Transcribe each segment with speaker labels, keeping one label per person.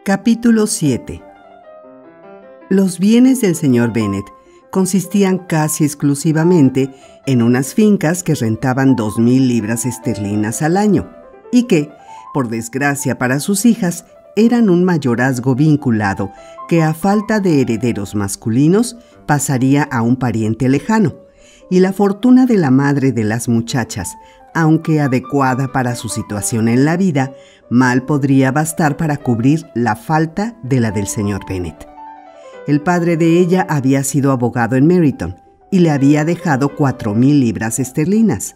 Speaker 1: Capítulo 7. Los bienes del señor Bennet consistían casi exclusivamente en unas fincas que rentaban 2,000 libras esterlinas al año y que, por desgracia para sus hijas, eran un mayorazgo vinculado que a falta de herederos masculinos pasaría a un pariente lejano, y la fortuna de la madre de las muchachas, aunque adecuada para su situación en la vida, mal podría bastar para cubrir la falta de la del señor Bennet. El padre de ella había sido abogado en Meryton y le había dejado 4,000 libras esterlinas.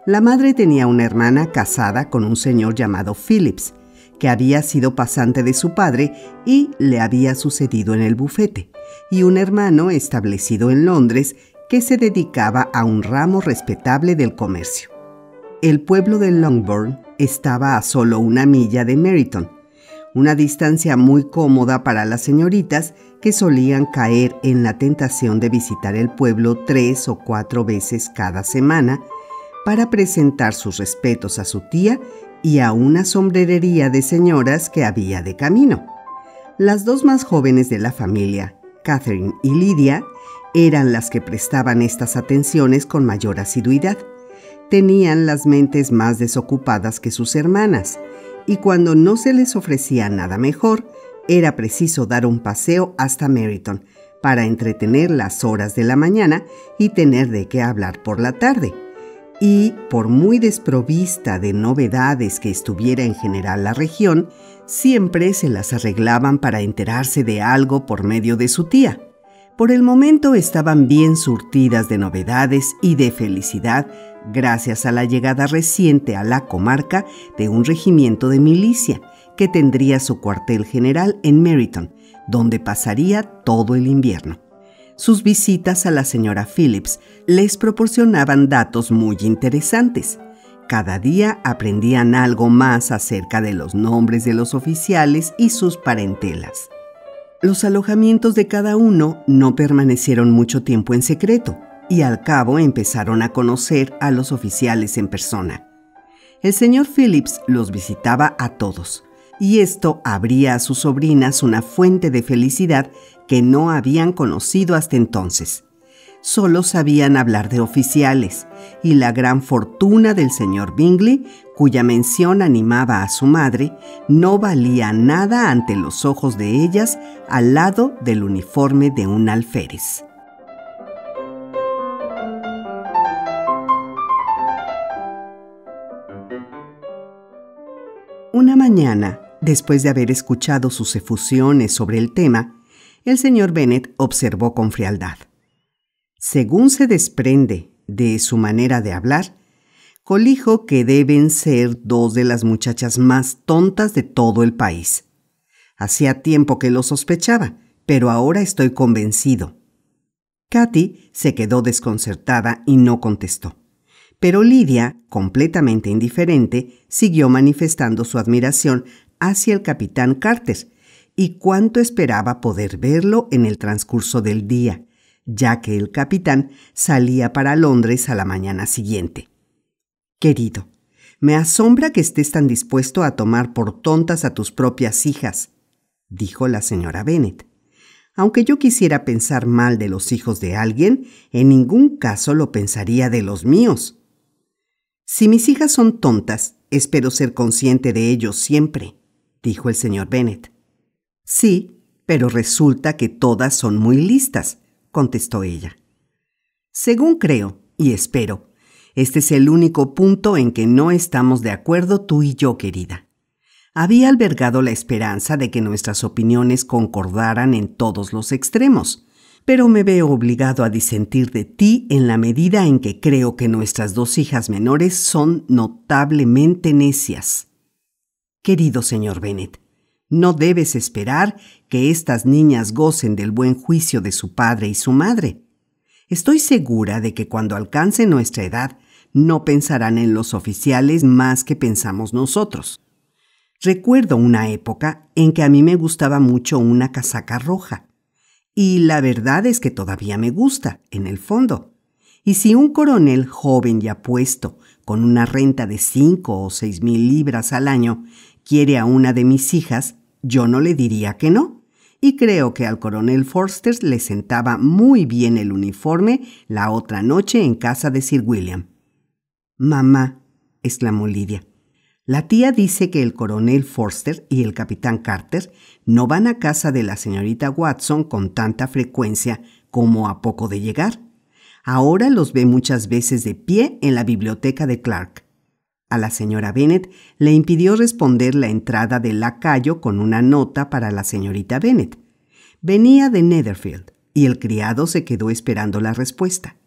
Speaker 1: La madre tenía una hermana casada con un señor llamado Phillips, que había sido pasante de su padre y le había sucedido en el bufete, y un hermano establecido en Londres que se dedicaba a un ramo respetable del comercio. El pueblo de Longbourn estaba a solo 1 milla de Meryton, una distancia muy cómoda para las señoritas que solían caer en la tentación de visitar el pueblo 3 o 4 veces cada semana para presentar sus respetos a su tía y a una sombrerería de señoras que había de camino. Las 2 más jóvenes de la familia, Catherine y Lydia, eran las que prestaban estas atenciones con mayor asiduidad. Tenían las mentes más desocupadas que sus hermanas, y cuando no se les ofrecía nada mejor, era preciso dar un paseo hasta Meryton para entretener las horas de la mañana y tener de qué hablar por la tarde. Y, por muy desprovista de novedades que estuviera en general la región, siempre se las arreglaban para enterarse de algo por medio de su tía. Por el momento estaban bien surtidas de novedades y de felicidad gracias a la llegada reciente a la comarca de un regimiento de milicia que tendría su cuartel general en Meryton, donde pasaría todo el invierno. Sus visitas a la señora Phillips les proporcionaban datos muy interesantes. Cada día aprendían algo más acerca de los nombres de los oficiales y sus parentelas. Los alojamientos de cada uno no permanecieron mucho tiempo en secreto y al cabo empezaron a conocer a los oficiales en persona. El señor Phillips los visitaba a todos y esto abría a sus sobrinas una fuente de felicidad que no habían conocido hasta entonces. Solo sabían hablar de oficiales y la gran fortuna del señor Bingley, cuya mención animaba a su madre, no valía nada ante los ojos de ellas al lado del uniforme de un alférez. Una mañana, después de haber escuchado sus efusiones sobre el tema, el señor Bennet observó con frialdad: según se desprende de su manera de hablar, colijo que deben ser 2 de las muchachas más tontas de todo el país. Hacía tiempo que lo sospechaba, pero ahora estoy convencido. Cathy se quedó desconcertada y no contestó. Pero Lydia, completamente indiferente, siguió manifestando su admiración hacia el capitán Carter y cuánto esperaba poder verlo en el transcurso del día, ya que el capitán salía para Londres a la mañana siguiente. «Querido, me asombra que estés tan dispuesto a tomar por tontas a tus propias hijas», dijo la señora Bennet. «Aunque yo quisiera pensar mal de los hijos de alguien, en ningún caso lo pensaría de los míos. Si mis hijas son tontas, espero ser consciente de ello siempre», dijo el señor Bennet. «Sí, pero resulta que todas son muy listas», contestó ella. «Según creo y espero, este es el único punto en que no estamos de acuerdo tú y yo, querida. Había albergado la esperanza de que nuestras opiniones concordaran en todos los extremos, pero me veo obligado a disentir de ti en la medida en que creo que nuestras 2 hijas menores son notablemente necias. Querido señor Bennet, no debes esperar que estas niñas gocen del buen juicio de su padre y su madre. Estoy segura de que cuando alcancen nuestra edad no pensarán en los oficiales más que pensamos nosotros. Recuerdo una época en que a mí me gustaba mucho una casaca roja. Y la verdad es que todavía me gusta, en el fondo. Y si un coronel joven y apuesto, con una renta de 5 o 6,000 libras al año, quiere a una de mis hijas, yo no le diría que no. Y creo que al coronel Forster le sentaba muy bien el uniforme la otra noche en casa de Sir William. «Mamá», exclamó Lidia, «la tía dice que el coronel Forster y el capitán Carter no van a casa de la señorita Watson con tanta frecuencia como a poco de llegar. Ahora los ve muchas veces de pie en la biblioteca de Clark». A la señora Bennet le impidió responder la entrada del lacayo con una nota para la señorita Bennet. Venía de Netherfield y el criado se quedó esperando la respuesta.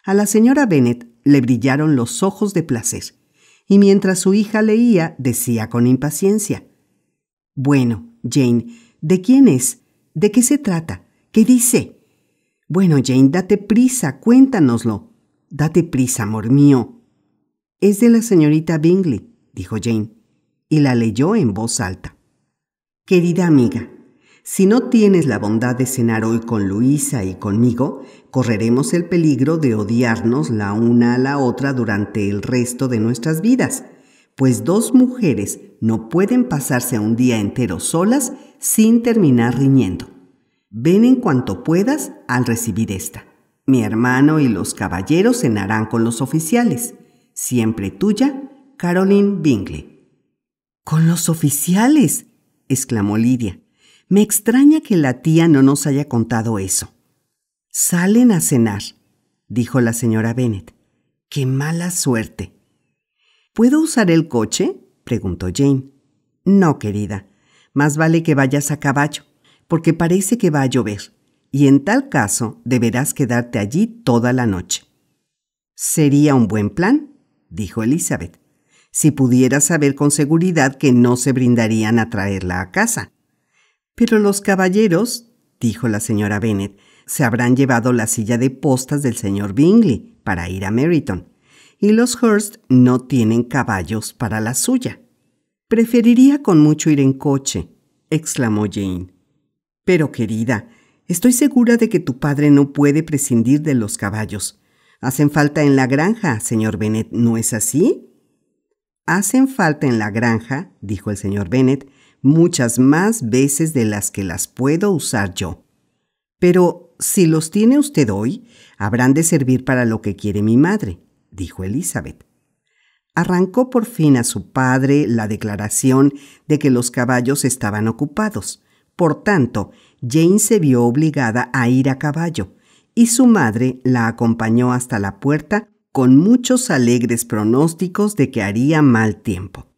Speaker 1: A la señora Bennet le brillaron los ojos de placer y mientras su hija leía decía con impaciencia: «Bueno, Jane, ¿de quién es? ¿De qué se trata? ¿Qué dice? Bueno, Jane, date prisa, cuéntanoslo. Date prisa, amor mío». «Es de la señorita Bingley», dijo Jane, y la leyó en voz alta. «Querida amiga, si no tienes la bondad de cenar hoy con Luisa y conmigo, correremos el peligro de odiarnos la una a la otra durante el resto de nuestras vidas, pues dos mujeres no pueden pasarse un día entero solas sin terminar riñendo. Ven en cuanto puedas al recibir esta. Mi hermano y los caballeros cenarán con los oficiales. Siempre tuya, Caroline Bingley». «¿Con los oficiales?», exclamó Lidia. «Me extraña que la tía no nos haya contado eso». «Salen a cenar», dijo la señora Bennet. «¡Qué mala suerte!». «¿Puedo usar el coche?», preguntó Jane. «No, querida. Más vale que vayas a caballo, porque parece que va a llover, y en tal caso deberás quedarte allí toda la noche». «Sería un buen plan», dijo Elizabeth, «si pudiera saber con seguridad que no se brindarían a traerla a casa». «Pero los caballeros», dijo la señora Bennet, «se habrán llevado la silla de postas del señor Bingley para ir a Meryton, y los Hurst no tienen caballos para la suya». «Preferiría con mucho ir en coche», exclamó Jane. «Pero, querida, estoy segura de que tu padre no puede prescindir de los caballos. Hacen falta en la granja, señor Bennet, ¿no es así?» «Hacen falta en la granja», dijo el señor Bennet, «muchas más veces de las que las puedo usar yo. Pero si los tiene usted hoy, habrán de servir para lo que quiere mi madre», dijo Elizabeth. Arrancó por fin a su padre la declaración de que los caballos estaban ocupados. Por tanto, Jane se vio obligada a ir a caballo, y su madre la acompañó hasta la puerta con muchos alegres pronósticos de que haría mal tiempo.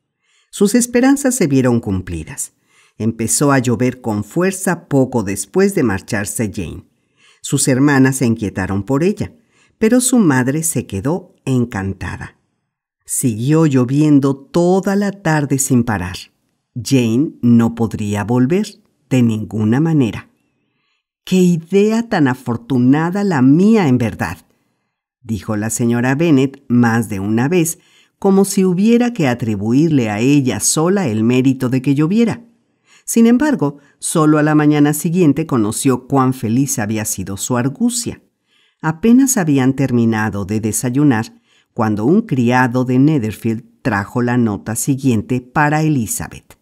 Speaker 1: Sus esperanzas se vieron cumplidas. Empezó a llover con fuerza poco después de marcharse Jane. Sus hermanas se inquietaron por ella, pero su madre se quedó encantada. Siguió lloviendo toda la tarde sin parar. Jane no podría volver de ninguna manera. «¡Qué idea tan afortunada la mía, en verdad!», dijo la señora Bennet más de una vez, como si hubiera que atribuirle a ella sola el mérito de que lloviera. Sin embargo, solo a la mañana siguiente conoció cuán feliz había sido su argucia. Apenas habían terminado de desayunar cuando un criado de Netherfield trajo la nota siguiente para Elizabeth.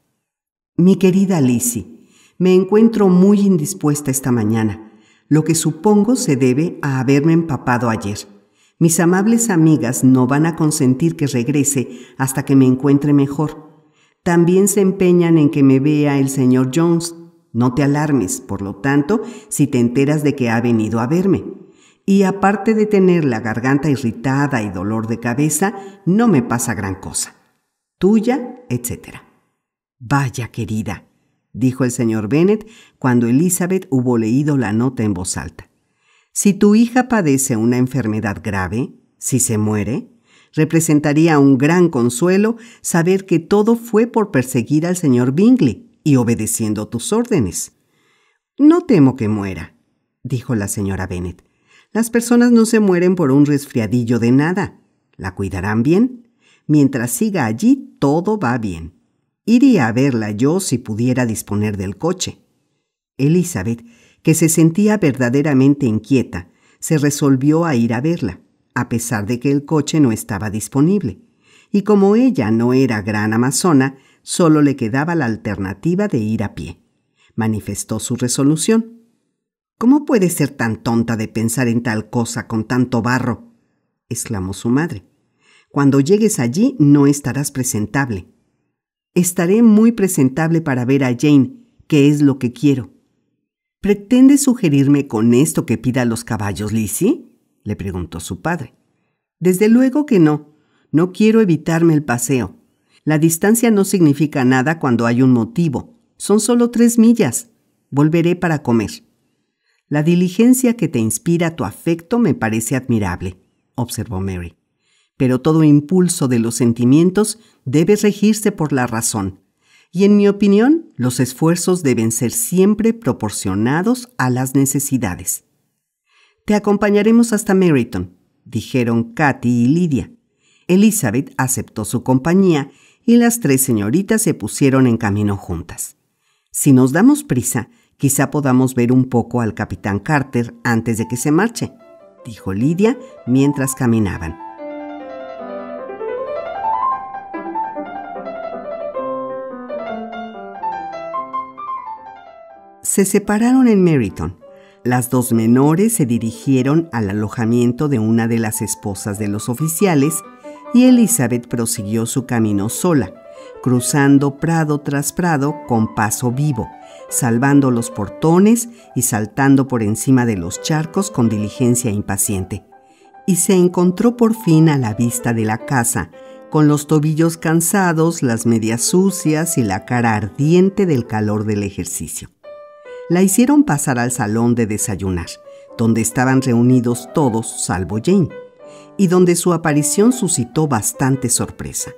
Speaker 1: «Mi querida Lizzie, me encuentro muy indispuesta esta mañana, lo que supongo se debe a haberme empapado ayer. Mis amables amigas no van a consentir que regrese hasta que me encuentre mejor. También se empeñan en que me vea el señor Jones. No te alarmes, por lo tanto, si te enteras de que ha venido a verme. Y aparte de tener la garganta irritada y dolor de cabeza, no me pasa gran cosa. Tuya, etc». «Vaya, querida», dijo el señor Bennet cuando Elizabeth hubo leído la nota en voz alta. «Si tu hija padece una enfermedad grave, si se muere, representaría un gran consuelo saber que todo fue por perseguir al señor Bingley y obedeciendo tus órdenes». «No temo que muera», dijo la señora Bennet. «Las personas no se mueren por un resfriadillo de nada. La cuidarán bien. Mientras siga allí, todo va bien. Iría a verla yo si pudiera disponer del coche». Elizabeth, que se sentía verdaderamente inquieta, se resolvió a ir a verla, a pesar de que el coche no estaba disponible. Y como ella no era gran amazona, Solo le quedaba la alternativa de ir a pie. Manifestó su resolución. «¿Cómo puedes ser tan tonta de pensar en tal cosa con tanto barro?», exclamó su madre. «Cuando llegues allí no estarás presentable». «Estaré muy presentable para ver a Jane, que es lo que quiero». «¿Pretendes sugerirme con esto que pida los caballos, Lizzie?», le preguntó su padre. «Desde luego que no. No quiero evitarme el paseo. La distancia no significa nada cuando hay un motivo. Son solo 3 millas. Volveré para comer». «La diligencia que te inspira tu afecto me parece admirable», observó Mary. «Pero todo impulso de los sentimientos debe regirse por la razón. Y en mi opinión, los esfuerzos deben ser siempre proporcionados a las necesidades». «Te acompañaremos hasta Meryton», dijeron Katy y Lydia. Elizabeth aceptó su compañía y las 3 señoritas se pusieron en camino juntas. «Si nos damos prisa, quizá podamos ver un poco al capitán Carter antes de que se marche», dijo Lydia mientras caminaban. Se separaron en Meryton. Las 2 menores se dirigieron al alojamiento de una de las esposas de los oficiales y Elizabeth prosiguió su camino sola, cruzando prado tras prado con paso vivo, salvando los portones y saltando por encima de los charcos con diligencia impaciente. Y se encontró por fin a la vista de la casa, con los tobillos cansados, las medias sucias y la cara ardiente del calor del ejercicio. La hicieron pasar al salón de desayunar, donde estaban reunidos todos salvo Jane, y donde su aparición suscitó bastante sorpresa.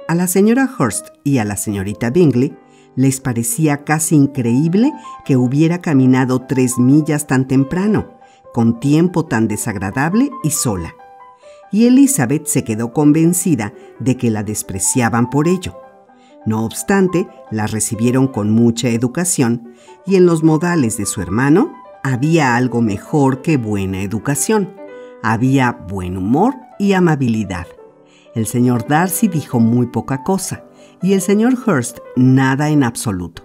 Speaker 1: A la señora Hurst y a la señorita Bingley les parecía casi increíble que hubiera caminado 3 millas tan temprano, con tiempo tan desagradable y sola. Y Elizabeth se quedó convencida de que la despreciaban por ello. No obstante, la recibieron con mucha educación y en los modales de su hermano había algo mejor que buena educación. Había buen humor y amabilidad. El señor Darcy dijo muy poca cosa y el señor Hurst nada en absoluto.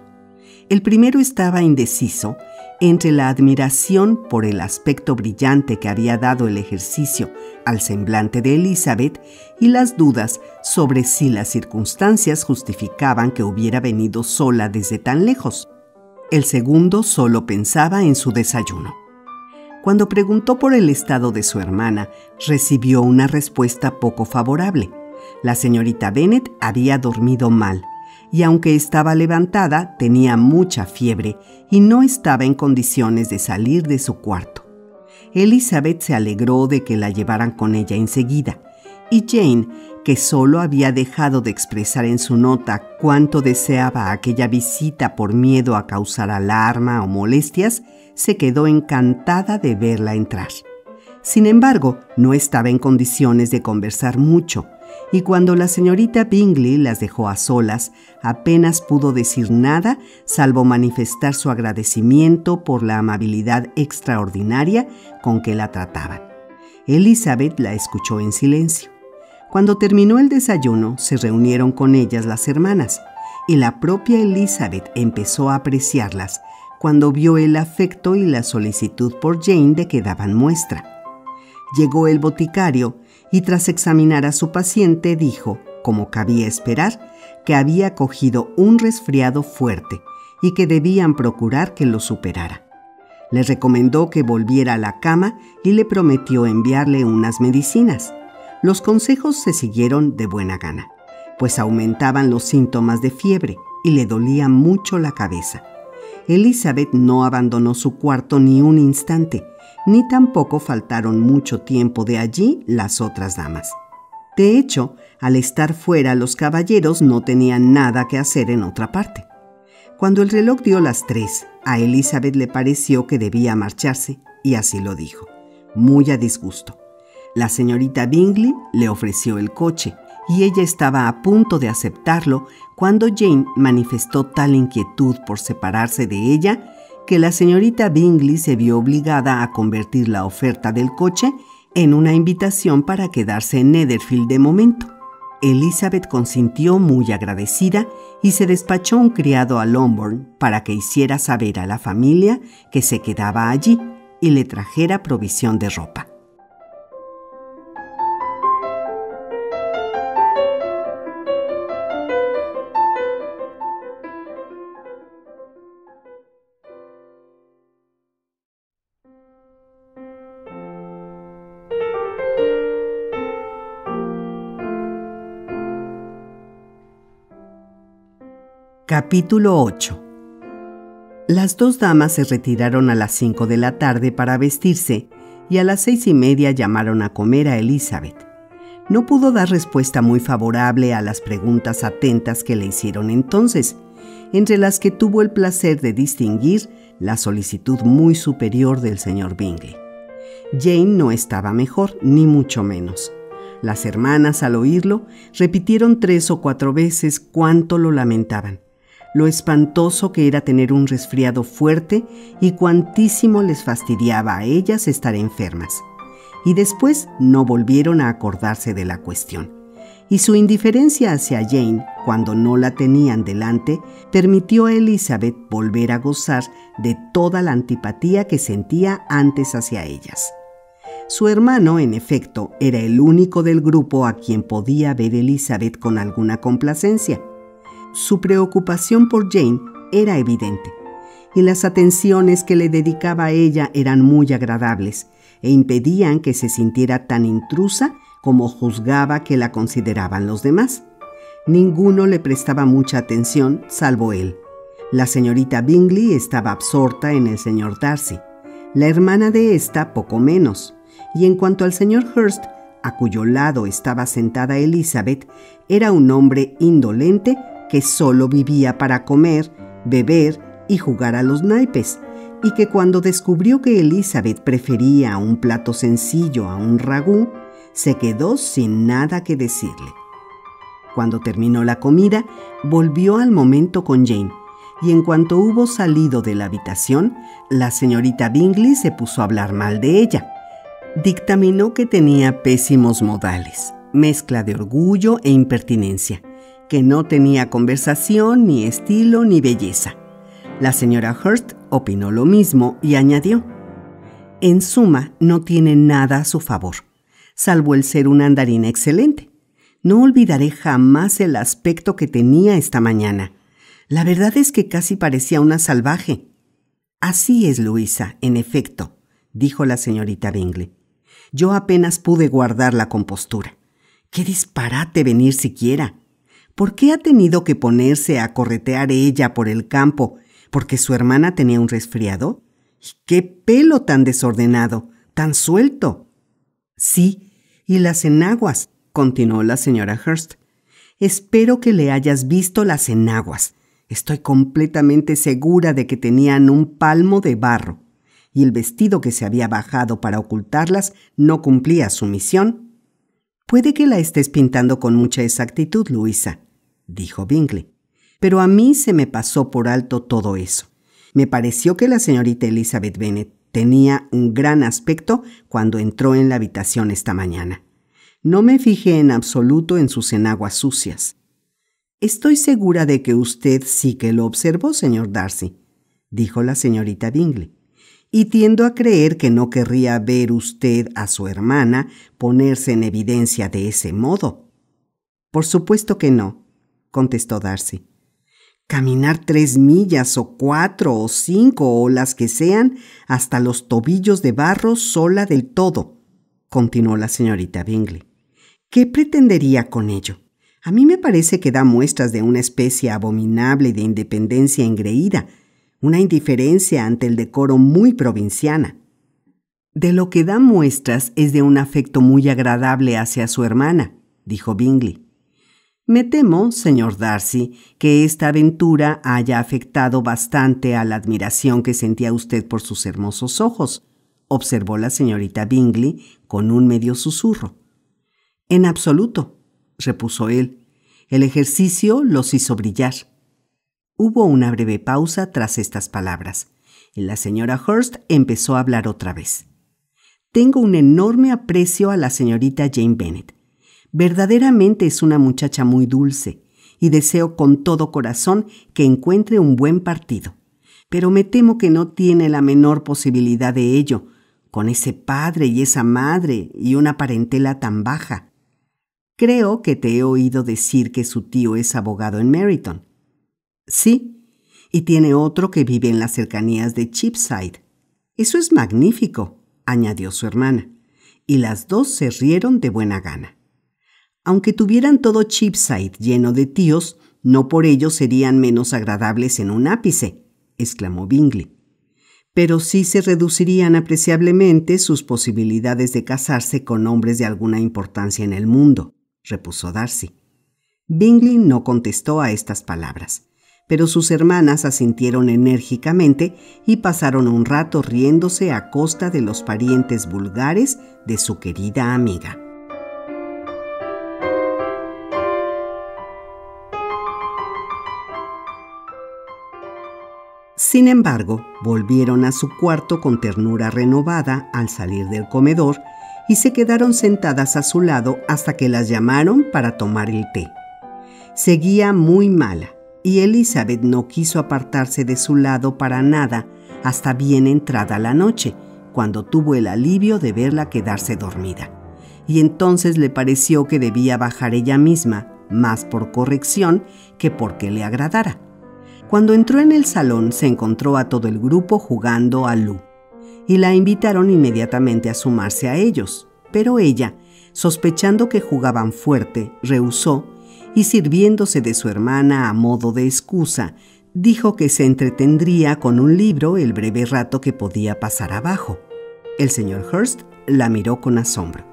Speaker 1: El primero estaba indeciso entre la admiración por el aspecto brillante que había dado el ejercicio al semblante de Elizabeth y las dudas sobre si las circunstancias justificaban que hubiera venido sola desde tan lejos. El segundo solo pensaba en su desayuno. Cuando preguntó por el estado de su hermana, recibió una respuesta poco favorable. La señorita Bennet había dormido mal, y aunque estaba levantada, tenía mucha fiebre y no estaba en condiciones de salir de su cuarto. Elizabeth se alegró de que la llevaran con ella enseguida, y Jane, que solo había dejado de expresar en su nota cuánto deseaba aquella visita por miedo a causar alarma o molestias, se quedó encantada de verla entrar. Sin embargo, no estaba en condiciones de conversar mucho, y cuando la señorita Bingley las dejó a solas, apenas pudo decir nada salvo manifestar su agradecimiento por la amabilidad extraordinaria con que la trataban. Elizabeth la escuchó en silencio. Cuando terminó el desayuno, se reunieron con ellas las hermanas, y la propia Elizabeth empezó a apreciarlas cuando vio el afecto y la solicitud por Jane de que daban muestra. Llegó el boticario y tras examinar a su paciente dijo, como cabía esperar, que había cogido un resfriado fuerte y que debían procurar que lo superara. Le recomendó que volviera a la cama y le prometió enviarle unas medicinas. Los consejos se siguieron de buena gana, pues aumentaban los síntomas de fiebre y le dolía mucho la cabeza. Elizabeth no abandonó su cuarto ni un instante, ni tampoco faltaron mucho tiempo de allí las otras damas. De hecho, al estar fuera los caballeros no tenían nada que hacer en otra parte. Cuando el reloj dio las 3, a Elizabeth le pareció que debía marcharse, y así lo dijo, muy a disgusto. La señorita Bingley le ofreció el coche, y ella estaba a punto de aceptarlo cuando Jane manifestó tal inquietud por separarse de ella que la señorita Bingley se vio obligada a convertir la oferta del coche en una invitación para quedarse en Netherfield de momento. Elizabeth consintió muy agradecida y se despachó un criado a Longbourn para que hiciera saber a la familia que se quedaba allí y le trajera provisión de ropa. Capítulo 8. Las dos damas se retiraron a las 5 de la tarde para vestirse y a las 6:30 llamaron a comer a Elizabeth. No pudo dar respuesta muy favorable a las preguntas atentas que le hicieron entonces, entre las que tuvo el placer de distinguir la solicitud muy superior del señor Bingley. Jane no estaba mejor, ni mucho menos. Las hermanas, al oírlo, repitieron 3 o 4 veces cuánto lo lamentaban, lo espantoso que era tener un resfriado fuerte y cuantísimo les fastidiaba a ellas estar enfermas. Y después no volvieron a acordarse de la cuestión. Y su indiferencia hacia Jane, cuando no la tenían delante, permitió a Elizabeth volver a gozar de toda la antipatía que sentía antes hacia ellas. Su hermano, en efecto, era el único del grupo a quien podía ver Elizabeth con alguna complacencia. Su preocupación por Jane era evidente, y las atenciones que le dedicaba a ella eran muy agradables e impedían que se sintiera tan intrusa como juzgaba que la consideraban los demás. Ninguno le prestaba mucha atención, salvo él. La señorita Bingley estaba absorta en el señor Darcy, la hermana de ésta poco menos, y en cuanto al señor Hurst, a cuyo lado estaba sentada Elizabeth, era un hombre indolente que solo vivía para comer, beber y jugar a los naipes, y que cuando descubrió que Elizabeth prefería un plato sencillo a un ragú, se quedó sin nada que decirle. Cuando terminó la comida, volvió al momento con Jane, y en cuanto hubo salido de la habitación, la señorita Bingley se puso a hablar mal de ella. Dictaminó que tenía pésimos modales, mezcla de orgullo e impertinencia, que no tenía conversación, ni estilo, ni belleza. La señora Hurst opinó lo mismo y añadió: en suma, no tiene nada a su favor, salvo el ser una andarina excelente. No olvidaré jamás el aspecto que tenía esta mañana. La verdad es que casi parecía una salvaje. Así es, Luisa, en efecto, dijo la señorita Bingley. Yo apenas pude guardar la compostura. ¡Qué disparate venir siquiera! ¿Por qué ha tenido que ponerse a corretear ella por el campo? ¿Porque su hermana tenía un resfriado? ¡Qué pelo tan desordenado, tan suelto! Sí, y las enaguas, continuó la señora Hurst. Espero que le hayas visto las enaguas. Estoy completamente segura de que tenían un palmo de barro, y el vestido que se había bajado para ocultarlas no cumplía su misión. Puede que la estés pintando con mucha exactitud, Luisa, dijo Bingley, pero a mí se me pasó por alto todo eso. Me pareció que la señorita Elizabeth Bennet tenía un gran aspecto cuando entró en la habitación esta mañana. No me fijé en absoluto en sus enaguas sucias. Estoy segura de que usted sí que lo observó, señor Darcy, dijo la señorita Bingley, y tiendo a creer que no querría ver usted a su hermana ponerse en evidencia de ese modo. Por supuesto que no, contestó Darcy. Caminar 3 millas o 4 o 5 o las que sean hasta los tobillos de barro sola del todo, continuó la señorita Bingley. ¿Qué pretendería con ello? A mí me parece que da muestras de una especie abominable de independencia engreída, una indiferencia ante el decoro muy provinciana. De lo que da muestras es de un afecto muy agradable hacia su hermana, dijo Bingley. Me temo, señor Darcy, que esta aventura haya afectado bastante a la admiración que sentía usted por sus hermosos ojos, observó la señorita Bingley con un medio susurro. En absoluto, repuso él. El ejercicio los hizo brillar. Hubo una breve pausa tras estas palabras, y la señora Hurst empezó a hablar otra vez. Tengo un enorme aprecio a la señorita Jane Bennet. Verdaderamente es una muchacha muy dulce y deseo con todo corazón que encuentre un buen partido. Pero me temo que no tiene la menor posibilidad de ello, con ese padre y esa madre y una parentela tan baja. Creo que te he oído decir que su tío es abogado en Meryton. Sí, y tiene otro que vive en las cercanías de Cheapside. Eso es magnífico, añadió su hermana, y las dos se rieron de buena gana. Aunque tuvieran todo Cheapside lleno de tíos, no por ello serían menos agradables en un ápice, exclamó Bingley. Pero sí se reducirían apreciablemente sus posibilidades de casarse con hombres de alguna importancia en el mundo, repuso Darcy. Bingley no contestó a estas palabras, pero sus hermanas asintieron enérgicamente y pasaron un rato riéndose a costa de los parientes vulgares de su querida amiga. Sin embargo, volvieron a su cuarto con ternura renovada al salir del comedor y se quedaron sentadas a su lado hasta que las llamaron para tomar el té. Seguía muy mala y Elizabeth no quiso apartarse de su lado para nada hasta bien entrada la noche, cuando tuvo el alivio de verla quedarse dormida. Y entonces le pareció que debía bajar ella misma, más por corrección que porque le agradara. Cuando entró en el salón se encontró a todo el grupo jugando a Lu, y la invitaron inmediatamente a sumarse a ellos, pero ella, sospechando que jugaban fuerte, rehusó y sirviéndose de su hermana a modo de excusa, dijo que se entretendría con un libro el breve rato que podía pasar abajo. El señor Hurst la miró con asombro.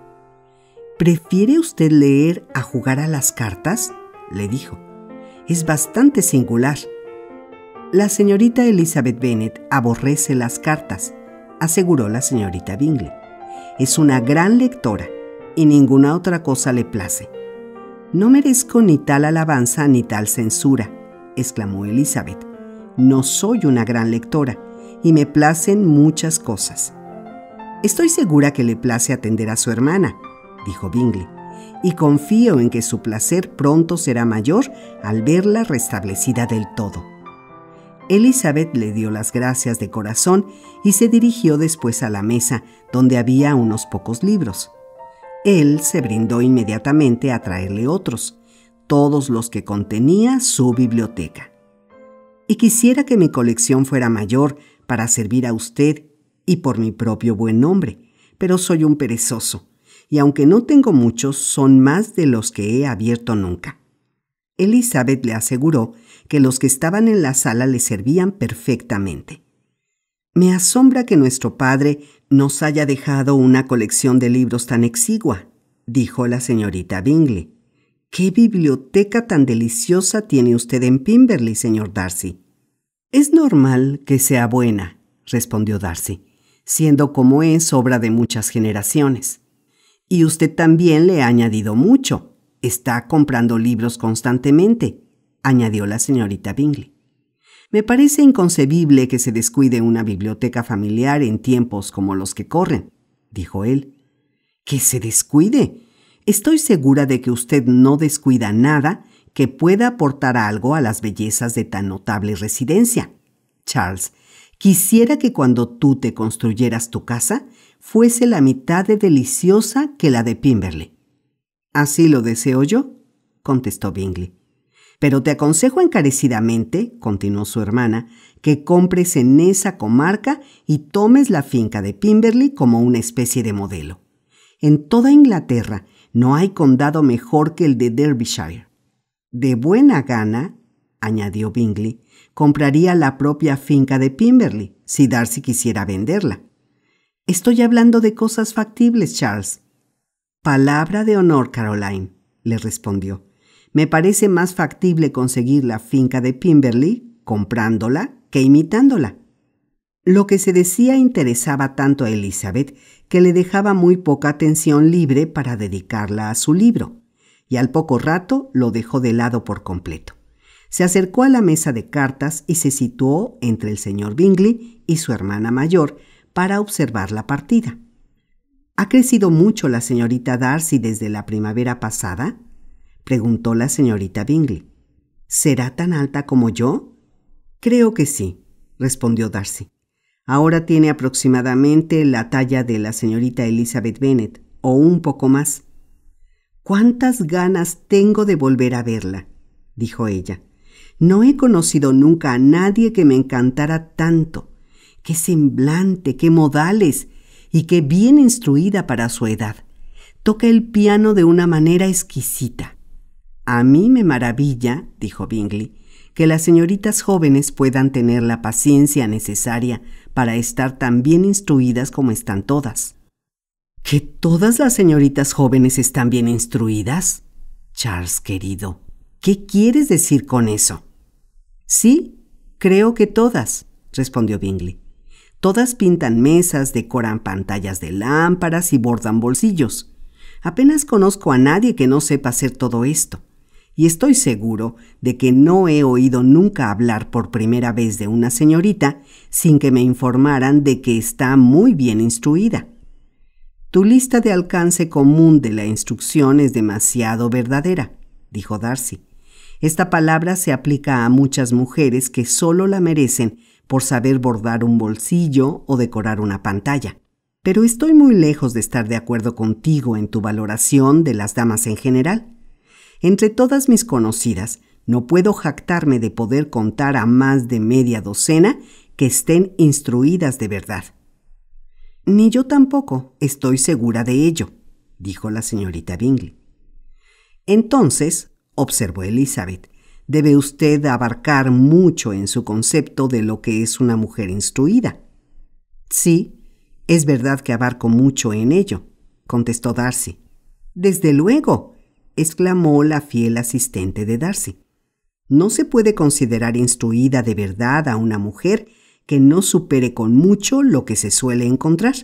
Speaker 1: ¿Prefiere usted leer a jugar a las cartas?, le dijo. Es bastante singular. La señorita Elizabeth Bennet aborrece las cartas, aseguró la señorita Bingley. Es una gran lectora y ninguna otra cosa le place. No merezco ni tal alabanza ni tal censura, exclamó Elizabeth. No soy una gran lectora y me placen muchas cosas. Estoy segura que le place atender a su hermana, dijo Bingley, y confío en que su placer pronto será mayor al verla restablecida del todo. Elizabeth le dio las gracias de corazón y se dirigió después a la mesa, donde había unos pocos libros. Él se brindó inmediatamente a traerle otros, todos los que contenía su biblioteca. Y quisiera que mi colección fuera mayor para servir a usted y por mi propio buen nombre, pero soy un perezoso, y aunque no tengo muchos, son más de los que he abierto nunca. Elizabeth le aseguró que los que estaban en la sala le servían perfectamente. Me asombra que nuestro padre nos haya dejado una colección de libros tan exigua, dijo la señorita Bingley. ¿Qué biblioteca tan deliciosa tiene usted en Pimberley, señor Darcy? Es normal que sea buena, respondió Darcy, siendo como es obra de muchas generaciones. Y usted también le ha añadido mucho. Está comprando libros constantemente, añadió la señorita Bingley. Me parece inconcebible que se descuide una biblioteca familiar en tiempos como los que corren, dijo él. ¿Que se descuide? Estoy segura de que usted no descuida nada que pueda aportar algo a las bellezas de tan notable residencia. Charles, quisiera que cuando tú te construyeras tu casa fuese la mitad de deliciosa que la de Pimberley. Así lo deseo yo, contestó Bingley. Pero te aconsejo encarecidamente, continuó su hermana, que compres en esa comarca y tomes la finca de Pimberley como una especie de modelo. En toda Inglaterra no hay condado mejor que el de Derbyshire. De buena gana, añadió Bingley, compraría la propia finca de Pimberley, si Darcy quisiera venderla. Estoy hablando de cosas factibles, Charles. Palabra de honor, Caroline, le respondió. Me parece más factible conseguir la finca de Pimberley comprándola que imitándola. Lo que se decía interesaba tanto a Elizabeth que le dejaba muy poca atención libre para dedicarla a su libro, y al poco rato lo dejó de lado por completo. Se acercó a la mesa de cartas y se situó entre el señor Bingley y su hermana mayor para observar la partida. ¿Ha crecido mucho la señorita Darcy desde la primavera pasada?, preguntó la señorita Bingley. ¿Será tan alta como yo? Creo que sí, respondió Darcy. Ahora tiene aproximadamente la talla de la señorita Elizabeth Bennet, o un poco más. «¿Cuántas ganas tengo de volver a verla?», dijo ella. «No he conocido nunca a nadie que me encantara tanto. ¡Qué semblante, qué modales! Y qué bien instruida para su edad. Toca el piano de una manera exquisita». «A mí me maravilla», dijo Bingley, «que las señoritas jóvenes puedan tener la paciencia necesaria para estar tan bien instruidas como están todas». ¿Que todas las señoritas jóvenes están bien instruidas? Charles, querido, ¿qué quieres decir con eso? Sí, creo que todas, respondió Bingley. Todas pintan mesas, decoran pantallas de lámparas y bordan bolsillos. Apenas conozco a nadie que no sepa hacer todo esto. Y estoy seguro de que no he oído nunca hablar por primera vez de una señorita sin que me informaran de que está muy bien instruida. Tu lista de alcance común de la instrucción es demasiado verdadera, dijo Darcy. Esta palabra se aplica a muchas mujeres que solo la merecen por saber bordar un bolsillo o decorar una pantalla. Pero estoy muy lejos de estar de acuerdo contigo en tu valoración de las damas en general. Entre todas mis conocidas, no puedo jactarme de poder contar a más de media docena que estén instruidas de verdad. Ni yo tampoco estoy segura de ello, dijo la señorita Bingley. Entonces, observó Elizabeth, debe usted abarcar mucho en su concepto de lo que es una mujer instruida. Sí, es verdad que abarco mucho en ello, contestó Darcy. Desde luego, exclamó la fiel asistente de Darcy. No se puede considerar instruida de verdad a una mujer que no supere con mucho lo que se suele encontrar.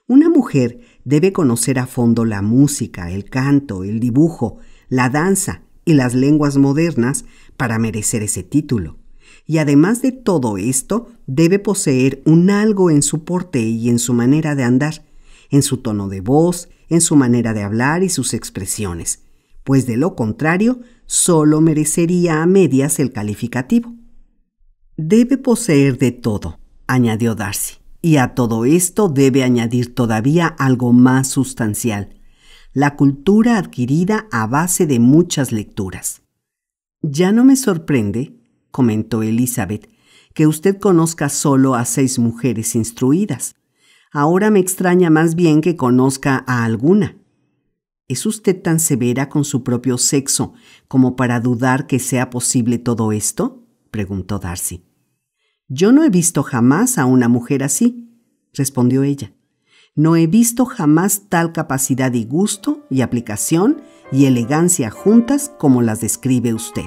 Speaker 1: Una mujer debe conocer a fondo la música, el canto, el dibujo, la danza y las lenguas modernas para merecer ese título. Y además de todo esto, debe poseer un algo en su porte y en su manera de andar, en su tono de voz, en su manera de hablar y sus expresiones, pues de lo contrario, solo merecería a medias el calificativo. Debe poseer de todo, añadió Darcy, y a todo esto debe añadir todavía algo más sustancial, la cultura adquirida a base de muchas lecturas. Ya no me sorprende, comentó Elizabeth, que usted conozca solo a 6 mujeres instruidas. Ahora me extraña más bien que conozca a alguna. ¿Es usted tan severa con su propio sexo como para dudar que sea posible todo esto?, preguntó Darcy. Yo no he visto jamás a una mujer así, respondió ella. No he visto jamás tal capacidad y gusto y aplicación y elegancia juntas como las describe usted.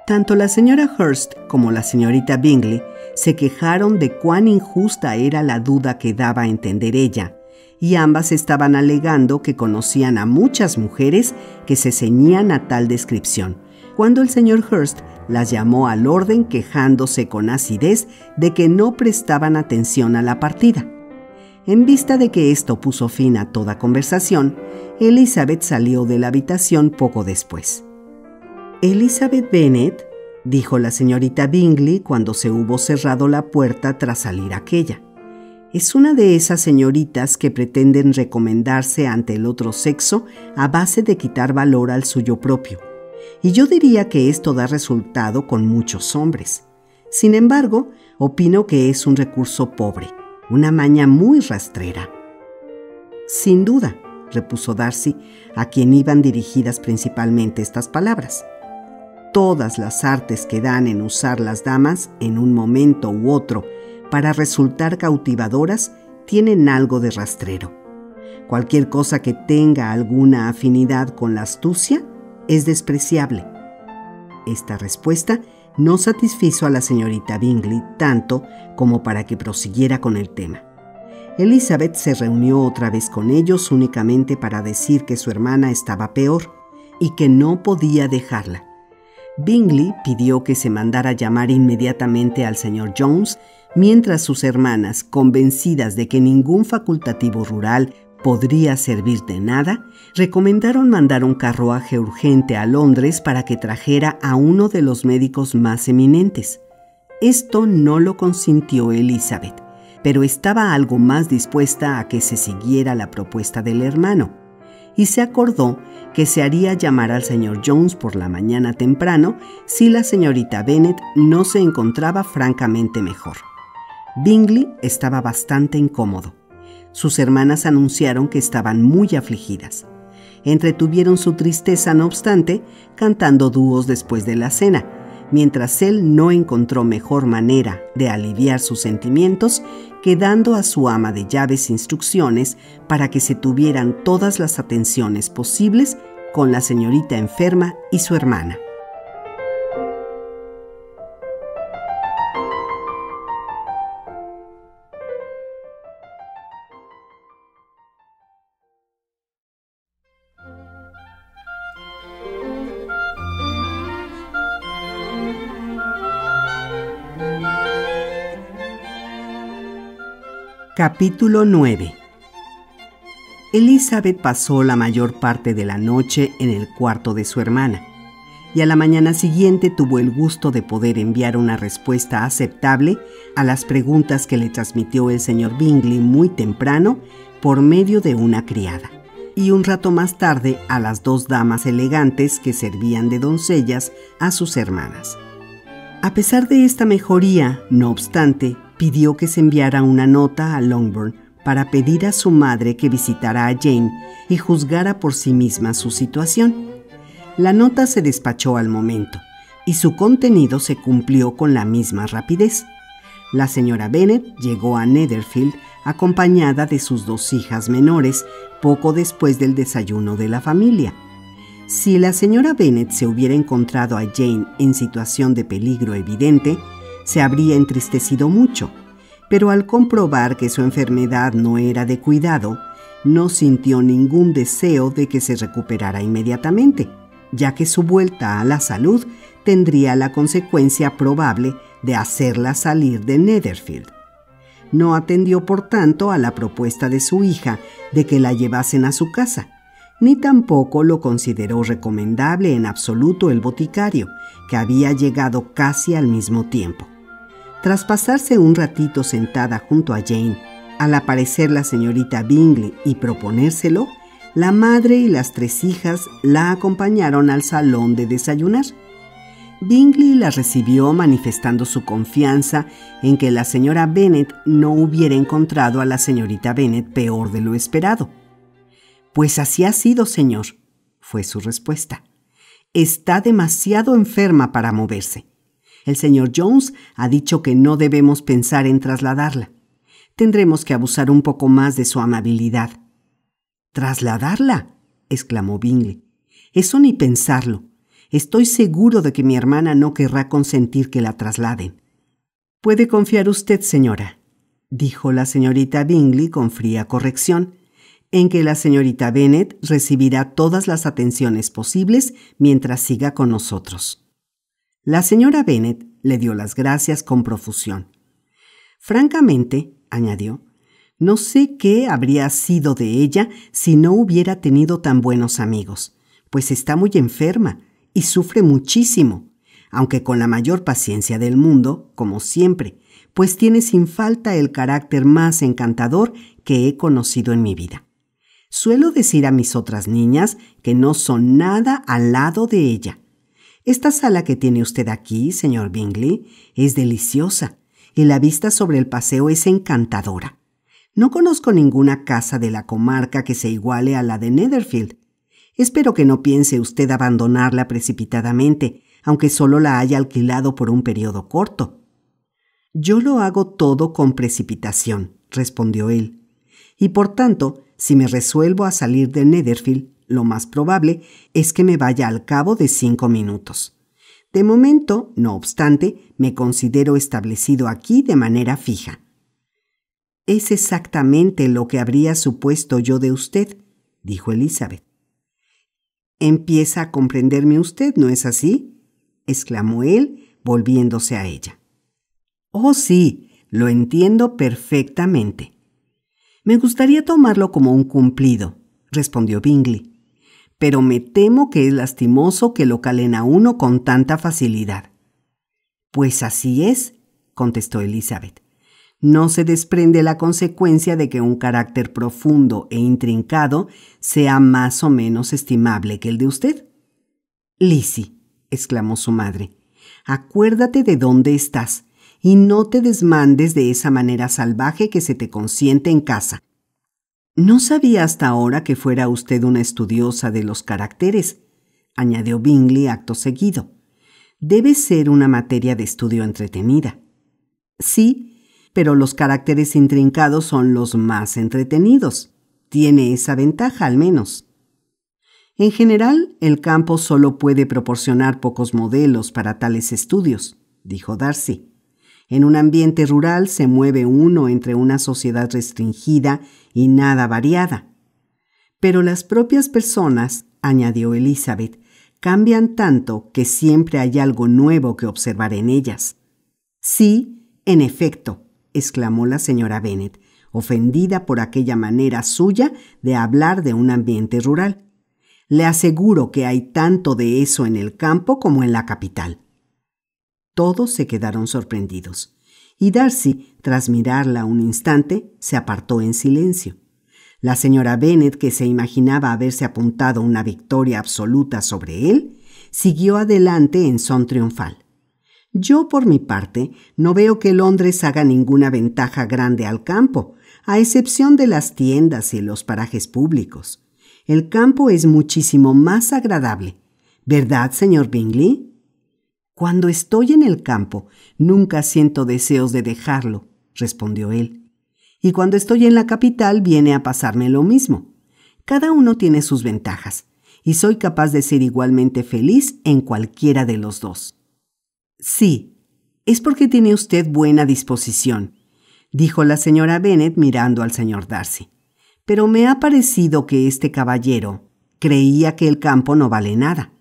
Speaker 1: Tanto la señora Hurst como la señorita Bingley se quejaron de cuán injusta era la duda que daba a entender ella, y ambas estaban alegando que conocían a muchas mujeres que se ceñían a tal descripción, cuando el señor Hurst las llamó al orden quejándose con acidez de que no prestaban atención a la partida. En vista de que esto puso fin a toda conversación, Elizabeth salió de la habitación poco después. «Elizabeth Bennet», dijo la señorita Bingley cuando se hubo cerrado la puerta tras salir aquella, «es una de esas señoritas que pretenden recomendarse ante el otro sexo a base de quitar valor al suyo propio. Y yo diría que esto da resultado con muchos hombres. Sin embargo, opino que es un recurso pobre, una maña muy rastrera». «Sin duda», repuso Darcy, a quien iban dirigidas principalmente estas palabras. «Todas las artes que dan en usar las damas en un momento u otro para resultar cautivadoras tienen algo de rastrero. Cualquier cosa que tenga alguna afinidad con la astucia es despreciable». Esta respuesta no satisfizo a la señorita Bingley tanto como para que prosiguiera con el tema. Elizabeth se reunió otra vez con ellos únicamente para decir que su hermana estaba peor y que no podía dejarla. Bingley pidió que se mandara llamar inmediatamente al señor Jones, mientras sus hermanas, convencidas de que ningún facultativo rural podría servir de nada, recomendaron mandar un carruaje urgente a Londres para que trajera a uno de los médicos más eminentes. Esto no lo consintió Elizabeth, pero estaba algo más dispuesta a que se siguiera la propuesta del hermano, y se acordó que se haría llamar al señor Jones por la mañana temprano si la señorita Bennet no se encontraba francamente mejor. Bingley estaba bastante incómodo. Sus hermanas anunciaron que estaban muy afligidas. Entretuvieron su tristeza, no obstante, cantando dúos después de la cena, mientras él no encontró mejor manera de aliviar sus sentimientos que dando a su ama de llaves instrucciones para que se tuvieran todas las atenciones posibles con la señorita enferma y su hermana. Capítulo 9. Elizabeth pasó la mayor parte de la noche en el cuarto de su hermana, y a la mañana siguiente tuvo el gusto de poder enviar una respuesta aceptable a las preguntas que le transmitió el señor Bingley muy temprano por medio de una criada, y un rato más tarde a las 2 damas elegantes que servían de doncellas a sus hermanas. A pesar de esta mejoría, no obstante, pidió que se enviara una nota a Longbourn para pedir a su madre que visitara a Jane y juzgara por sí misma su situación. La nota se despachó al momento, y su contenido se cumplió con la misma rapidez. La señora Bennet llegó a Netherfield acompañada de sus 2 hijas menores poco después del desayuno de la familia. Si la señora Bennet se hubiera encontrado a Jane en situación de peligro evidente, se habría entristecido mucho, pero al comprobar que su enfermedad no era de cuidado, no sintió ningún deseo de que se recuperara inmediatamente, ya que su vuelta a la salud tendría la consecuencia probable de hacerla salir de Netherfield. No atendió, por tanto, a la propuesta de su hija de que la llevasen a su casa, ni tampoco lo consideró recomendable en absoluto el boticario, que había llegado casi al mismo tiempo. Tras pasarse un ratito sentada junto a Jane, al aparecer la señorita Bingley y proponérselo, la madre y las 3 hijas la acompañaron al salón de desayunar. Bingley la recibió manifestando su confianza en que la señora Bennet no hubiera encontrado a la señorita Bennet peor de lo esperado. «Pues así ha sido, señor», fue su respuesta. «Está demasiado enferma para moverse. El señor Jones ha dicho que no debemos pensar en trasladarla. Tendremos que abusar un poco más de su amabilidad». «¿Trasladarla?», exclamó Bingley. «Eso ni pensarlo. Estoy seguro de que mi hermana no querrá consentir que la trasladen». «Puede confiar usted, señora», dijo la señorita Bingley con fría corrección, «en que la señorita Bennet recibirá todas las atenciones posibles mientras siga con nosotros». La señora Bennet le dio las gracias con profusión. «Francamente», añadió, «no sé qué habría sido de ella si no hubiera tenido tan buenos amigos, pues está muy enferma y sufre muchísimo, aunque con la mayor paciencia del mundo, como siempre, pues tiene sin falta el carácter más encantador que he conocido en mi vida. Suelo decir a mis otras niñas que no son nada al lado de ella. Esta sala que tiene usted aquí, señor Bingley, es deliciosa y la vista sobre el paseo es encantadora. No conozco ninguna casa de la comarca que se iguale a la de Netherfield. Espero que no piense usted abandonarla precipitadamente, aunque solo la haya alquilado por un periodo corto». «Yo lo hago todo con precipitación», respondió él, «y por tanto, si me resuelvo a salir de Netherfield, lo más probable es que me vaya al cabo de 5 minutos. De momento, no obstante, me considero establecido aquí de manera fija». «Es exactamente lo que habría supuesto yo de usted», dijo Elizabeth. «Empieza a comprenderme usted, ¿no es así?». exclamó él, volviéndose a ella. Oh, sí, lo entiendo perfectamente. Me gustaría tomarlo como un cumplido, respondió Bingley, pero me temo que es lastimoso que lo calen a uno con tanta facilidad. Pues así es, contestó Elizabeth. No se desprende la consecuencia de que un carácter profundo e intrincado sea más o menos estimable que el de usted. Lizzie, exclamó su madre, acuérdate de dónde estás y no te desmandes de esa manera salvaje que se te consiente en casa. No sabía hasta ahora que fuera usted una estudiosa de los caracteres, añadió Bingley acto seguido. Debe ser una materia de estudio entretenida. Sí, pero los caracteres intrincados son los más entretenidos. Tiene esa ventaja, al menos. En general, el campo solo puede proporcionar pocos modelos para tales estudios, dijo Darcy. En un ambiente rural se mueve uno entre una sociedad restringida y nada variada. Pero las propias personas, añadió Elizabeth, cambian tanto que siempre hay algo nuevo que observar en ellas. Sí, en efecto, exclamó la señora Bennet, ofendida por aquella manera suya de hablar de un ambiente rural. Le aseguro que hay tanto de eso en el campo como en la capital. Todos se quedaron sorprendidos, y Darcy, tras mirarla un instante, se apartó en silencio. La señora Bennet, que se imaginaba haberse apuntado una victoria absoluta sobre él, siguió adelante en son triunfal. Yo, por mi parte, no veo que Londres haga ninguna ventaja grande al campo, a excepción de las tiendas y los parajes públicos. El campo es muchísimo más agradable. ¿Verdad, señor Bingley? Cuando estoy en el campo, nunca siento deseos de dejarlo, respondió él. Y cuando estoy en la capital viene a pasarme lo mismo. Cada uno tiene sus ventajas, y soy capaz de ser igualmente feliz en cualquiera de los dos. Sí, es porque tiene usted buena disposición, dijo la señora Bennet mirando al señor Darcy. Pero me ha parecido que este caballero creía que el campo no vale nada.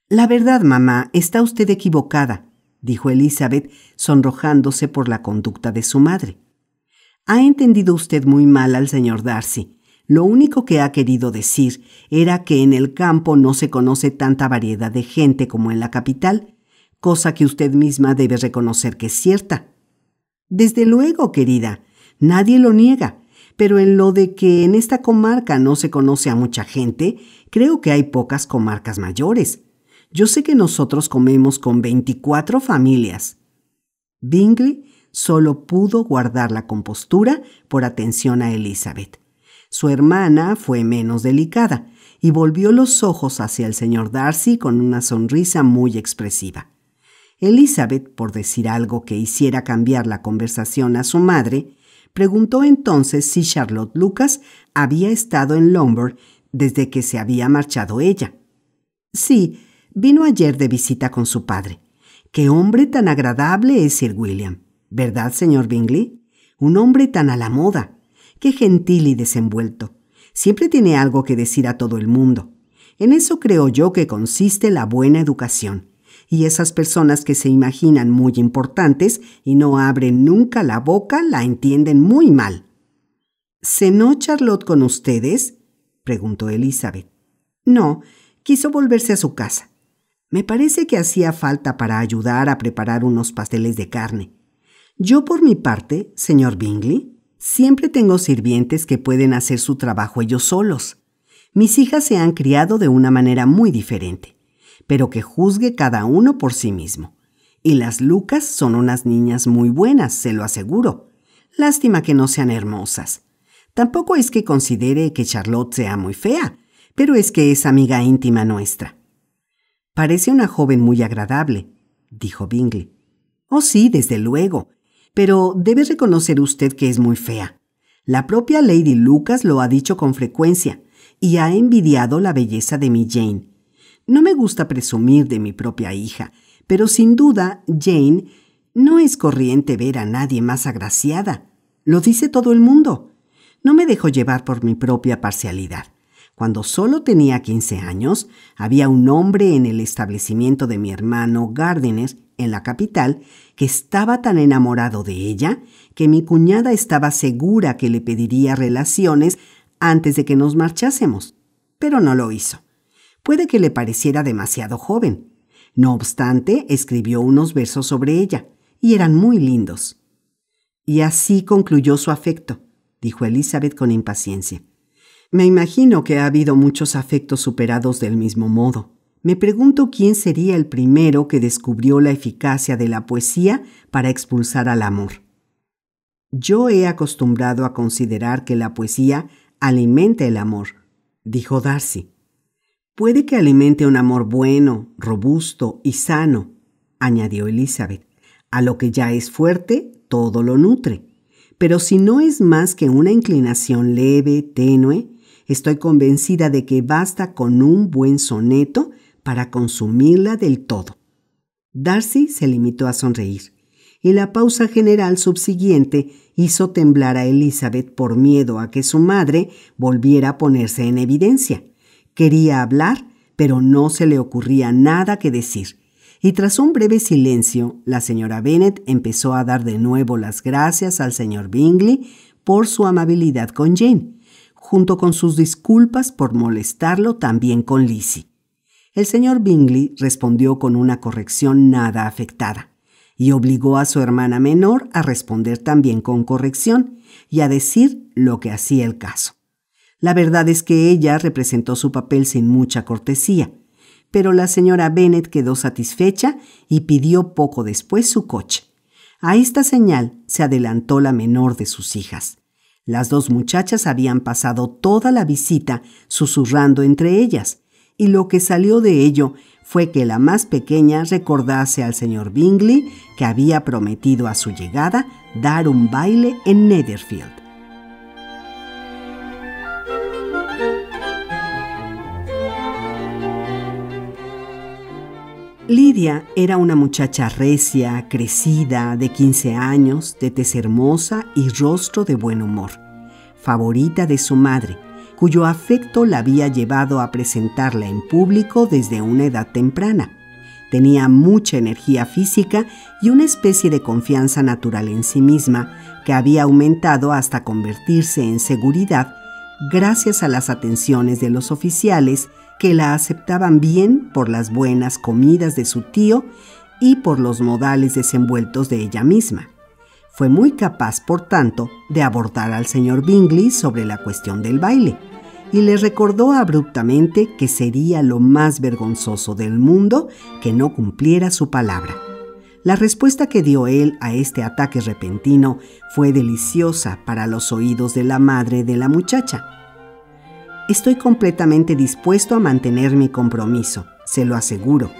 Speaker 1: La verdad, mamá, está usted equivocada, dijo Elizabeth, sonrojándose por la conducta de su madre. Ha entendido usted muy mal al señor Darcy. Lo único que ha querido decir era que en el campo no se conoce tanta variedad de gente como en la capital, cosa que usted misma debe reconocer que es cierta. Desde luego, querida, nadie lo niega, pero en lo de que en esta comarca no se conoce a mucha gente, creo que hay pocas comarcas mayores. Yo sé que nosotros comemos con 24 familias. Bingley solo pudo guardar la compostura por atención a Elizabeth. Su hermana fue menos delicada y volvió los ojos hacia el señor Darcy con una sonrisa muy expresiva. Elizabeth, por decir algo que hiciera cambiar la conversación a su madre, preguntó entonces si Charlotte Lucas había estado en Longbourn desde que se había marchado ella. Sí, vino ayer de visita con su padre. ¡Qué hombre tan agradable es Sir William! ¿Verdad, señor Bingley? Un hombre tan a la moda. ¡Qué gentil y desenvuelto! Siempre tiene algo que decir a todo el mundo. En eso creo yo que consiste la buena educación. Y esas personas que se imaginan muy importantes y no abren nunca la boca la entienden muy mal. ¿Cenó Charlotte con ustedes?, preguntó Elizabeth. No, quiso volverse a su casa. Me parece que hacía falta para ayudar a preparar unos pasteles de carne. Yo, por mi parte, señor Bingley, siempre tengo sirvientes que pueden hacer su trabajo ellos solos. Mis hijas se han criado de una manera muy diferente, pero que juzgue cada uno por sí mismo. Y las Lucas son unas niñas muy buenas, se lo aseguro. Lástima que no sean hermosas. Tampoco es que considere que Charlotte sea muy fea, pero es que es amiga íntima nuestra. Parece una joven muy agradable, dijo Bingley. Oh, sí, desde luego, pero debe reconocer usted que es muy fea. La propia Lady Lucas lo ha dicho con frecuencia y ha envidiado la belleza de mi Jane. No me gusta presumir de mi propia hija, pero sin duda, Jane, no es corriente ver a nadie más agraciada. Lo dice todo el mundo. No me dejo llevar por mi propia parcialidad. Cuando solo tenía 15 años, había un hombre en el establecimiento de mi hermano Gardiner, en la capital, que estaba tan enamorado de ella que mi cuñada estaba segura que le pediría relaciones antes de que nos marchásemos, pero no lo hizo. Puede que le pareciera demasiado joven. No obstante, escribió unos versos sobre ella, y eran muy lindos. Y así concluyó su afecto, dijo Elizabeth con impaciencia. Me imagino que ha habido muchos afectos superados del mismo modo. Me pregunto quién sería el primero que descubrió la eficacia de la poesía para expulsar al amor. Yo he acostumbrado a considerar que la poesía alimenta el amor, dijo Darcy. Puede que alimente un amor bueno, robusto y sano, añadió Elizabeth. A lo que ya es fuerte, todo lo nutre. Pero si no es más que una inclinación leve, tenue, estoy convencida de que basta con un buen soneto para consumirla del todo. Darcy se limitó a sonreír, y la pausa general subsiguiente hizo temblar a Elizabeth por miedo a que su madre volviera a ponerse en evidencia. Quería hablar, pero no se le ocurría nada que decir. Y tras un breve silencio, la señora Bennet empezó a dar de nuevo las gracias al señor Bingley por su amabilidad con Jane, junto con sus disculpas por molestarlo también con Lizzie. El señor Bingley respondió con una corrección nada afectada y obligó a su hermana menor a responder también con corrección y a decir lo que hacía el caso. La verdad es que ella representó su papel sin mucha cortesía, pero la señora Bennet quedó satisfecha y pidió poco después su coche. A esta señal se adelantó la menor de sus hijas. Las dos muchachas habían pasado toda la visita susurrando entre ellas, y lo que salió de ello fue que la más pequeña recordase al señor Bingley que había prometido a su llegada dar un baile en Netherfield. Lydia era una muchacha recia, crecida, de 15 años, de tez hermosa y rostro de buen humor, favorita de su madre, cuyo afecto la había llevado a presentarla en público desde una edad temprana. Tenía mucha energía física y una especie de confianza natural en sí misma que había aumentado hasta convertirse en seguridad gracias a las atenciones de los oficiales que la aceptaban bien por las buenas comidas de su tío y por los modales desenvueltos de ella misma. Fue muy capaz, por tanto, de abordar al señor Bingley sobre la cuestión del baile, y le recordó abruptamente que sería lo más vergonzoso del mundo que no cumpliera su palabra. La respuesta que dio él a este ataque repentino fue deliciosa para los oídos de la madre de la muchacha. Estoy completamente dispuesto a mantener mi compromiso, se lo aseguro,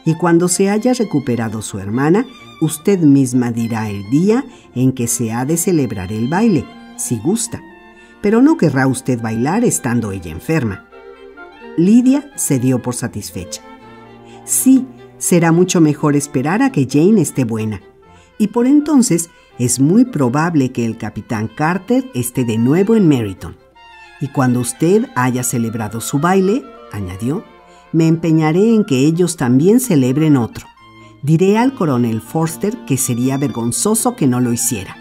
Speaker 1: y cuando se haya recuperado su hermana, usted misma dirá el día en que se ha de celebrar el baile, si gusta, pero no querrá usted bailar estando ella enferma. Lydia se dio por satisfecha. Sí, será mucho mejor esperar a que Jane esté buena, y por entonces es muy probable que el capitán Carter esté de nuevo en Meryton. Y cuando usted haya celebrado su baile, añadió, me empeñaré en que ellos también celebren otro. Diré al coronel Forster que sería vergonzoso que no lo hiciera.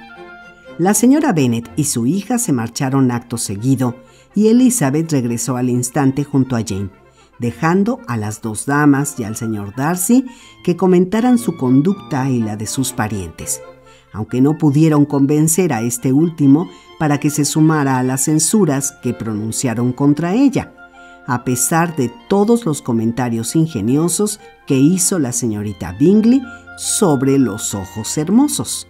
Speaker 1: La señora Bennet y su hija se marcharon acto seguido y Elizabeth regresó al instante junto a Jane, dejando a las dos damas y al señor Darcy que comentaran su conducta y la de sus parientes, aunque no pudieron convencer a este último para que se sumara a las censuras que pronunciaron contra ella, a pesar de todos los comentarios ingeniosos que hizo la señorita Bingley sobre los ojos hermosos.